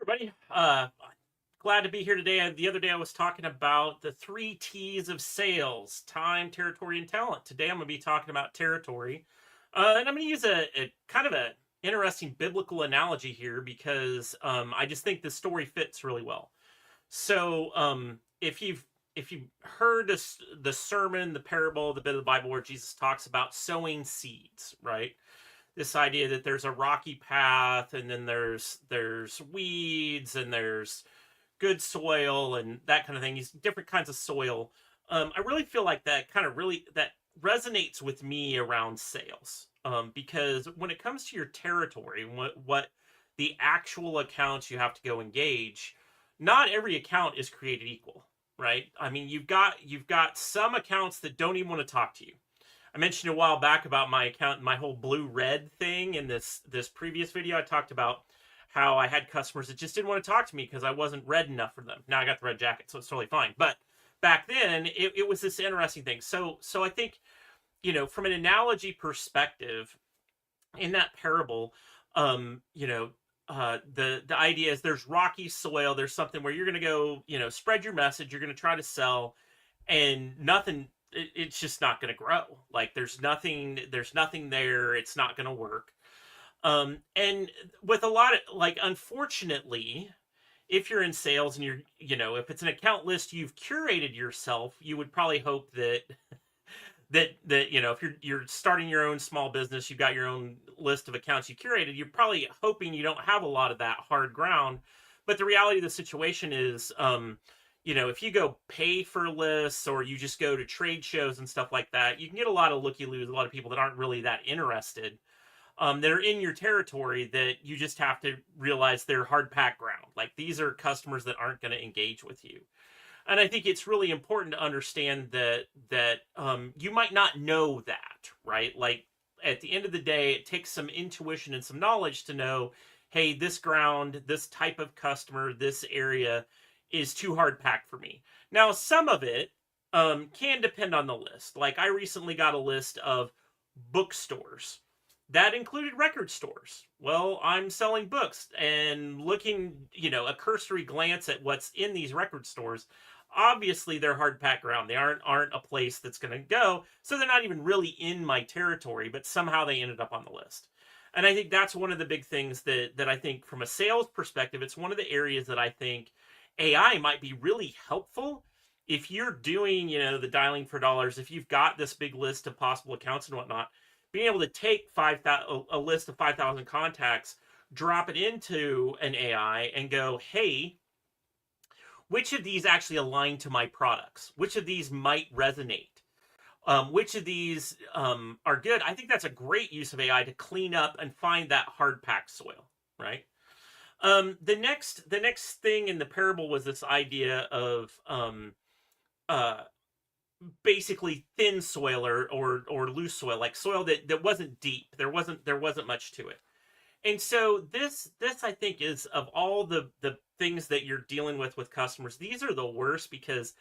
Everybody. Glad to be here today. The other day I was talking about the three T's of sales: time, territory, and talent. Today I'm going to be talking about territory. And I'm going to use a kind of a interesting biblical analogy here because I just think the story fits really well. So if you've heard this, the sermon, the parable, the bit of the Bible where Jesus talks about sowing seeds, right? This idea that there's a rocky path, and then there's weeds, and there's good soil, and that kind of thing. These different kinds of soil. I really feel like that kind of really that resonates with me around sales, because when it comes to your territory, what the actual accounts you have to go engage, not every account is created equal, right? I mean, you've got some accounts that don't even want to talk to you. I mentioned a while back about my account, my whole blue red thing in this previous video. I talked about how I had customers that just didn't want to talk to me because I wasn't red enough for them. Now I got the red jacket, so it's totally fine. But back then, it was this interesting thing. So I think, from an analogy perspective, in that parable, the idea is there's rocky soil. There's something where you're going to go, spread your message. You're going to try to sell, and nothing. It's just not going to grow. Like there's nothing there. It's not going to work. And with a lot of, like, unfortunately, if you're in sales and if it's an account list you've curated yourself, you would probably hope that if you're starting your own small business, you've got your own list of accounts you curated, you're probably hoping you don't have a lot of that hard ground. But the reality of the situation is, if you go pay for lists, or you just go to trade shows and stuff like that, you can get a lot of looky-loos, a lot of people that aren't really that interested, that are in your territory, that you just have to realize they're hard packed ground. Like, these are customers that aren't going to engage with you. And I think it's really important to understand that you might not know that, right? Like, at the end of the day, it takes some intuition and some knowledge to know, hey, this ground, this type of customer, this area is too hard packed for me. Now, some of it can depend on the list. Like, I recently got a list of bookstores that included record stores. Well, I'm selling books, and looking, a cursory glance at what's in these record stores, obviously they're hard packed ground. They aren't a place that's going to go. So they're not even really in my territory, but somehow they ended up on the list. And I think that's one of the big things that I think, from a sales perspective, it's one of the areas that I think AI might be really helpful. If you're doing, the dialing for dollars, if you've got this big list of possible accounts and whatnot, being able to take a list of 5,000 contacts, drop it into an AI, and go, hey, which of these actually align to my products? Which of these might resonate? Which of these are good? I think that's a great use of AI to clean up and find that hard packed soil, right? The next thing in the parable was this idea of uh, basically thin soil, or loose soil, like soil that wasn't deep. There wasn't much to it. And so this I think is, of all the things that you're dealing with customers, these are the worst, because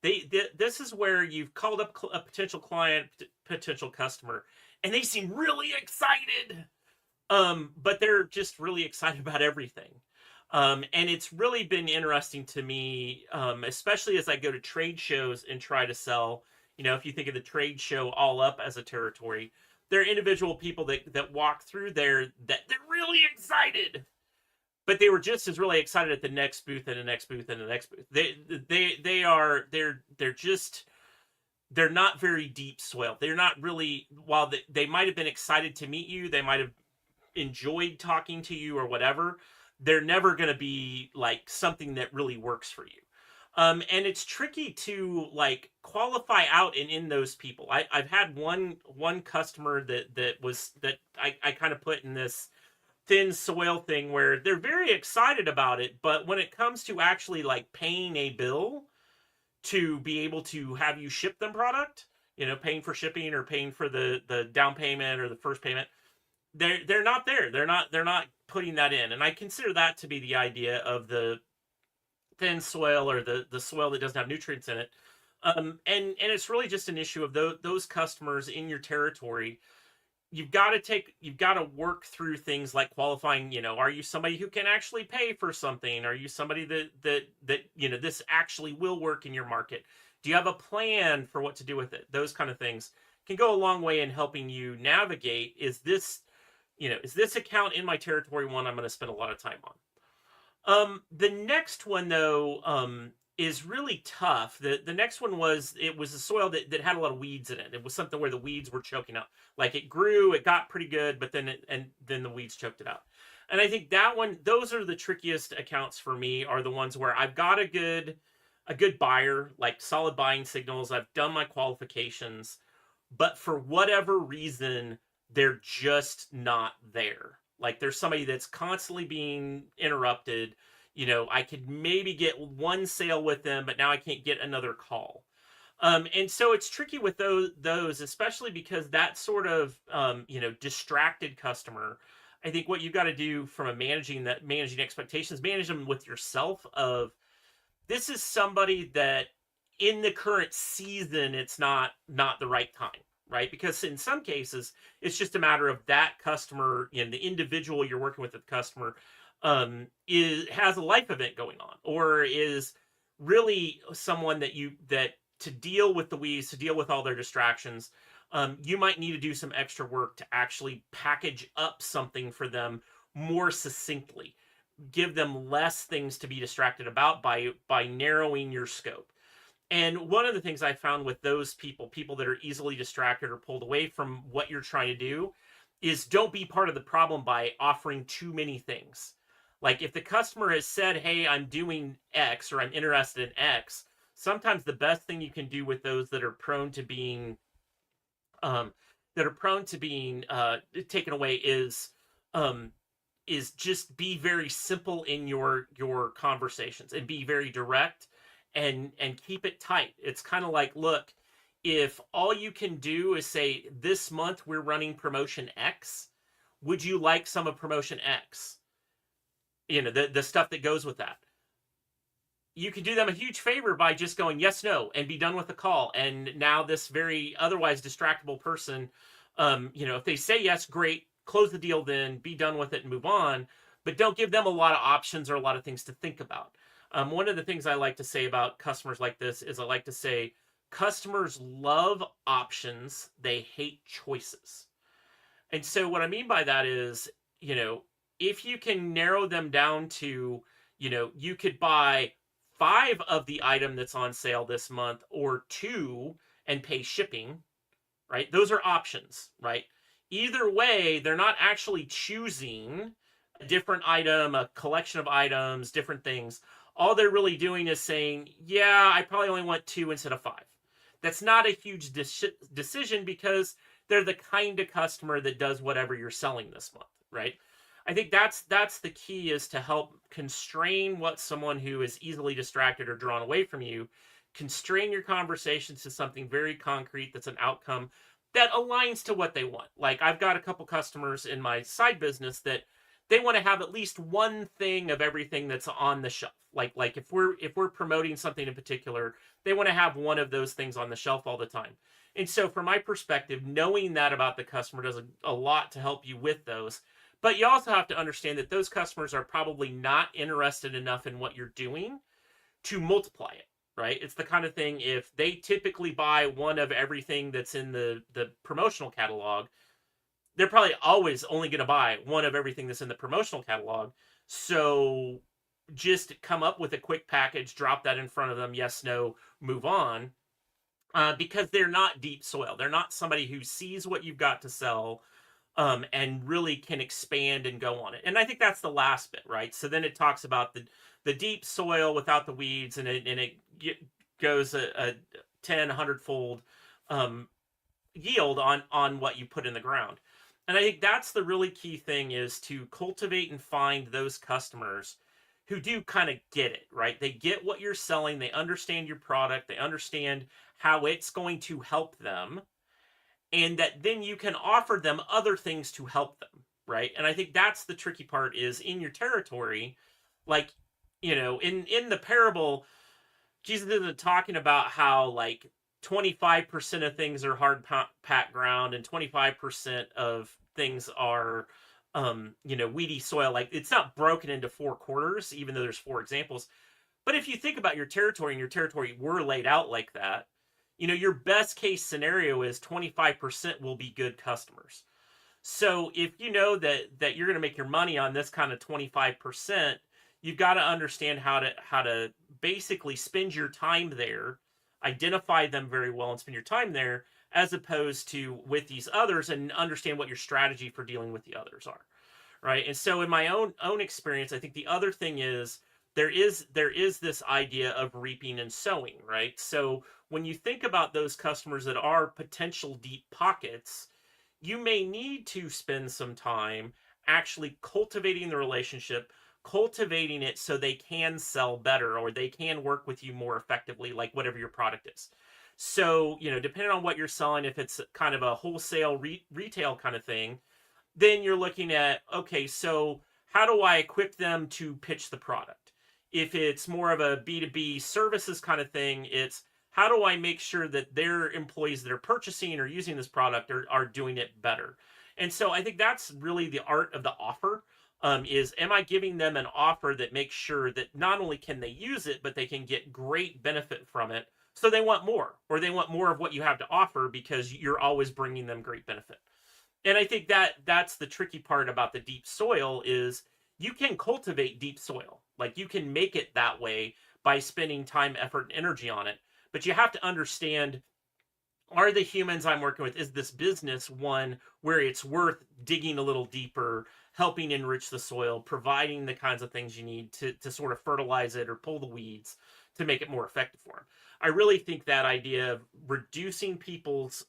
this is where you've called up a potential client, potential customer, and they seem really excited, but they're just really excited about everything. And it's really been interesting to me, especially as I go to trade shows and try to sell. If you think of the trade show all up as a territory, there are individual people that walk through there that they're really excited, but they were just as really excited at the next booth, and the next booth, and the next booth. They're not very deep soil. They're not really, while they might have been excited to meet you, they might have enjoyed talking to you or whatever, they're never going to be like something that really works for you. And it's tricky to, like, qualify out and in those people. I've had one customer that I kind of put in this thin soil thing, where they're very excited about it, but when it comes to actually, like, paying a bill to be able to have you ship them product, paying for shipping, or paying for the down payment or the first payment, they're not there. They're not putting that in. And I consider that to be the idea of the thin soil, or the soil that doesn't have nutrients in it. And it's really just an issue of those customers in your territory. you've got to work through things like qualifying. Are you somebody who can actually pay for something? Are you somebody that this actually will work in your market? Do you have a plan for what to do with it? Those kind of things can go a long way in helping you navigate, is this account in my territory one I'm going to spend a lot of time on? The next one though, is really tough. The next one was, it was a soil that had a lot of weeds in it. It was something where the weeds were choking out. Like, it grew, it got pretty good, but then the weeds choked it out. And I think that one, those are the trickiest accounts for me, are the ones where I've got a good buyer, like solid buying signals. I've done my qualifications, but for whatever reason, they're just not there. Like, there's somebody that's constantly being interrupted. I could maybe get one sale with them, but now I can't get another call. And so it's tricky with those, especially because that sort of, distracted customer. I think what you've got to do from managing expectations, manage them with yourself. Of, this is somebody that in the current season, it's not the right time, right? Because in some cases, it's just a matter of that customer, the individual you're working with, the customer, has a life event going on, or is really someone that to deal with the weeds, to deal with all their distractions, you might need to do some extra work to actually package up something for them more succinctly, give them less things to be distracted about by narrowing your scope. And one of the things I found with those people that are easily distracted or pulled away from what you're trying to do, is don't be part of the problem by offering too many things. Like, if the customer has said, hey, I'm doing X, or I'm interested in X, sometimes the best thing you can do with those that are prone to being taken away is just be very simple in your conversations, and be very direct, and keep it tight. It's kind of like, look, if all you can do is say, this month we're running promotion X, would you like some of promotion X? The stuff that goes with that. You can do them a huge favor by just going yes, no, and be done with the call. And now this very otherwise distractible person, if they say yes, great, close the deal, then be done with it and move on. But don't give them a lot of options or a lot of things to think about. One of the things I like to say about customers like this is, I like to say, customers love options, they hate choices. And so what I mean by that is, if you can narrow them down to, you could buy 5 of the item that's on sale this month, or 2, and pay shipping, right? Those are options, right? Either way, they're not actually choosing a different item, a collection of items, different things. All they're really doing is saying, yeah, I probably only want 2 instead of 5. That's not a huge decision, because they're the kind of customer that does whatever you're selling this month, right? I think that's the key, is to help constrain what someone who is easily distracted or drawn away from you, constrain your conversations to something very concrete that's an outcome that aligns to what they want. Like, I've got a couple customers in my side business that they want to have at least one thing of everything that's on the shelf. Like if we're promoting something in particular, they want to have one of those things on the shelf all the time. And so from my perspective, knowing that about the customer does a lot to help you with those. But you also have to understand that those customers are probably not interested enough in what you're doing to multiply it, right? It's the kind of thing, if they typically buy one of everything that's in the promotional catalog, they're probably always only going to buy one of everything that's in the promotional catalog. So just come up with a quick package, drop that in front of them, yes, no, move on. Because they're not deep soil. They're not somebody who sees what you've got to sell, and really can expand and go on it. And I think that's the last bit, right? So then it talks about the deep soil without the weeds, and it goes a 10, 100-fold yield on what you put in the ground. And I think that's the really key thing, is to cultivate and find those customers who do kind of get it, right? They get what you're selling, they understand your product, they understand how it's going to help them, and that then you can offer them other things to help them, right? And I think that's the tricky part, is in your territory, like, in the parable, Jesus isn't talking about how, like, 25% of things are hard packed ground and 25% of things are weedy soil. Like, it's not broken into 4 quarters, even though there's 4 examples. But if you think about your territory and your territory were laid out like that, your best case scenario is 25% will be good customers. So if you know that you're going to make your money on this kind of 25%, you've got to understand how to basically spend your time there, identify them very well, and spend your time there, as opposed to with these others, and understand what your strategy for dealing with the others are, right? And so in my own experience, I think the other thing is there is this idea of reaping and sowing, right? So when you think about those customers that are potential deep pockets, you may need to spend some time actually cultivating the relationship, cultivating it so they can sell better or they can work with you more effectively, like whatever your product is. So, depending on what you're selling, if it's kind of a wholesale retail kind of thing, then you're looking at, okay, so how do I equip them to pitch the product? If it's more of a B2B services kind of thing, it's how do I make sure that their employees that are purchasing or using this product are doing it better? And so I think that's really the art of the offer. Is am I giving them an offer that makes sure that not only can they use it, but they can get great benefit from it, so they want more, or they want more of what you have to offer because you're always bringing them great benefit. And I think that's the tricky part about the deep soil is you can cultivate deep soil. Like, you can make it that way by spending time, effort, and energy on it. But you have to understand, are the humans I'm working with, is this business one where it's worth digging a little deeper, helping enrich the soil, providing the kinds of things you need to sort of fertilize it or pull the weeds to make it more effective for them? I really think that idea of reducing people's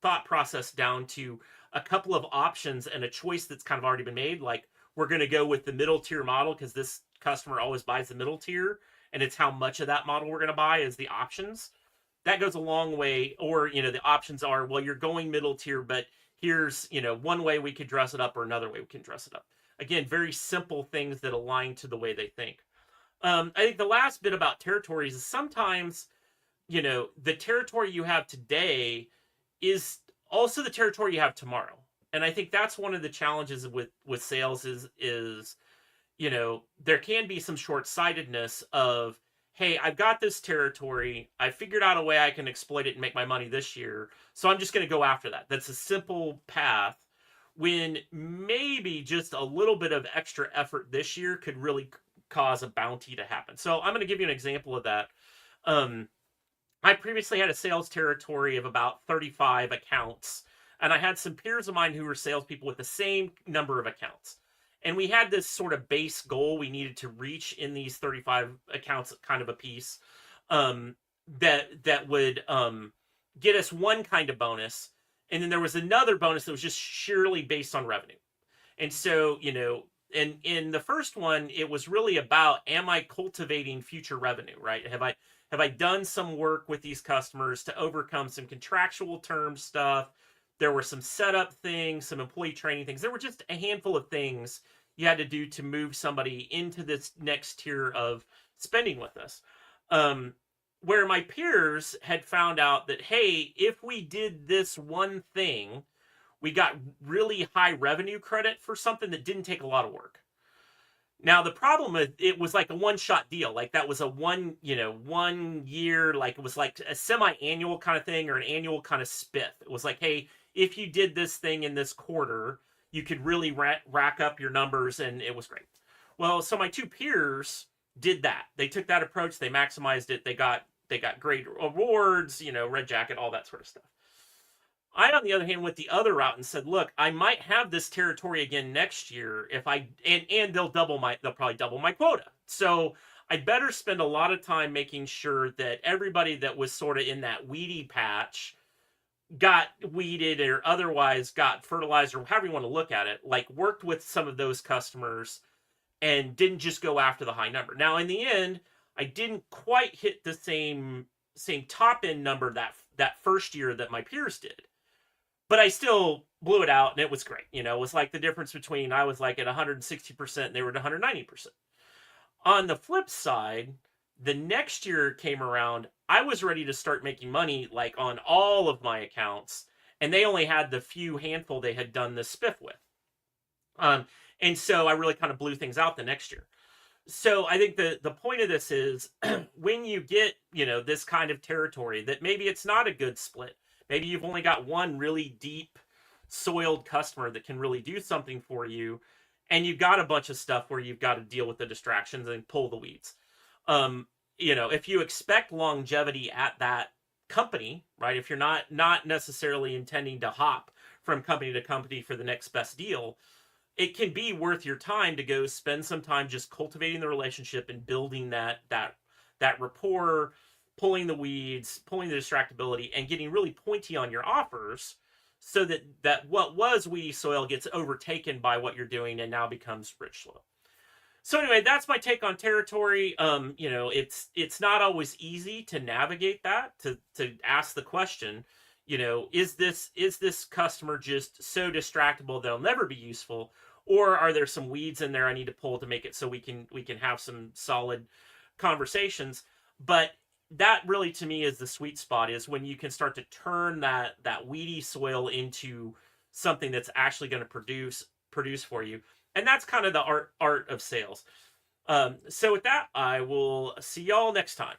thought process down to a couple of options and a choice that's kind of already been made, like, we're going to go with the middle tier model because this customer always buys the middle tier, and it's how much of that model we're going to buy is the options. That goes a long way. Or, the options are, well, you're going middle tier, but here's, one way we could dress it up or another way we can dress it up. Again, very simple things that align to the way they think. I think the last bit about territories is sometimes, the territory you have today is also the territory you have tomorrow. And I think that's one of the challenges with sales is there can be some short-sightedness of, hey, I've got this territory, I figured out a way I can exploit it and make my money this year, so I'm just going to go after that. That's a simple path, when maybe just a little bit of extra effort this year could really cause a bounty to happen. So I'm going to give you an example of that. I previously had a sales territory of about 35 accounts, and I had some peers of mine who were salespeople with the same number of accounts. And we had this sort of base goal we needed to reach in these 35 accounts, kind of a piece, that would get us one kind of bonus. And then there was another bonus that was just sheerly based on revenue. And so, and in the first one, it was really about, am I cultivating future revenue, right? Have I done some work with these customers to overcome some contractual term stuff? There were some setup things, some employee training things. There were just a handful of things you had to do to move somebody into this next tier of spending with us. Where my peers had found out that, hey, if we did this one thing, we got really high revenue credit for something that didn't take a lot of work. Now, the problem is, it was like a one-shot deal. Like, that was a one year, like, it was like a semi-annual kind of thing, or an annual kind of spiff. It was like, hey, if you did this thing in this quarter, you could really rack up your numbers, and it was great. Well, so my two peers did that. They took that approach. They maximized it. They got great awards, red jacket, all that sort of stuff. I, on the other hand, went the other route and said, look, I might have this territory again next year if and they'll probably double my quota. So I better spend a lot of time making sure that everybody that was sort of in that weedy patch got weeded or otherwise got fertilized, or however you want to look at it, like, worked with some of those customers and didn't just go after the high number. Now, in the end, I didn't quite hit the same top end number that first year that my peers did, but I still blew it out, and it was great. It was like the difference between, I was like at 160% and they were at 190%. On the flip side, The next year came around, I was ready to start making money like on all of my accounts, and they only had the few handful they had done this spiff with. Um, and so I really kind of blew things out the next year. So I think the point of this is when you get, this kind of territory that maybe it's not a good split. Maybe you've only got one really deep soiled customer that can really do something for you, and you've got a bunch of stuff where you've got to deal with the distractions and pull the weeds. Um, if you expect longevity at that company, right? If you're not necessarily intending to hop from company to company for the next best deal, it can be worth your time to go spend some time just cultivating the relationship and building that rapport, pulling the weeds, pulling the distractibility, and getting really pointy on your offers, so that what was weedy soil gets overtaken by what you're doing and now becomes rich soil. So anyway, that's my take on territory. It's not always easy to navigate that, to ask the question, is this customer just so distractible they'll never be useful, or are there some weeds in there I need to pull to make it so we can have some solid conversations? But that really, to me, is the sweet spot, is when you can start to turn that weedy soil into something that's actually going to produce for you. And that's kind of the art of sales. So with that, I will see y'all next time.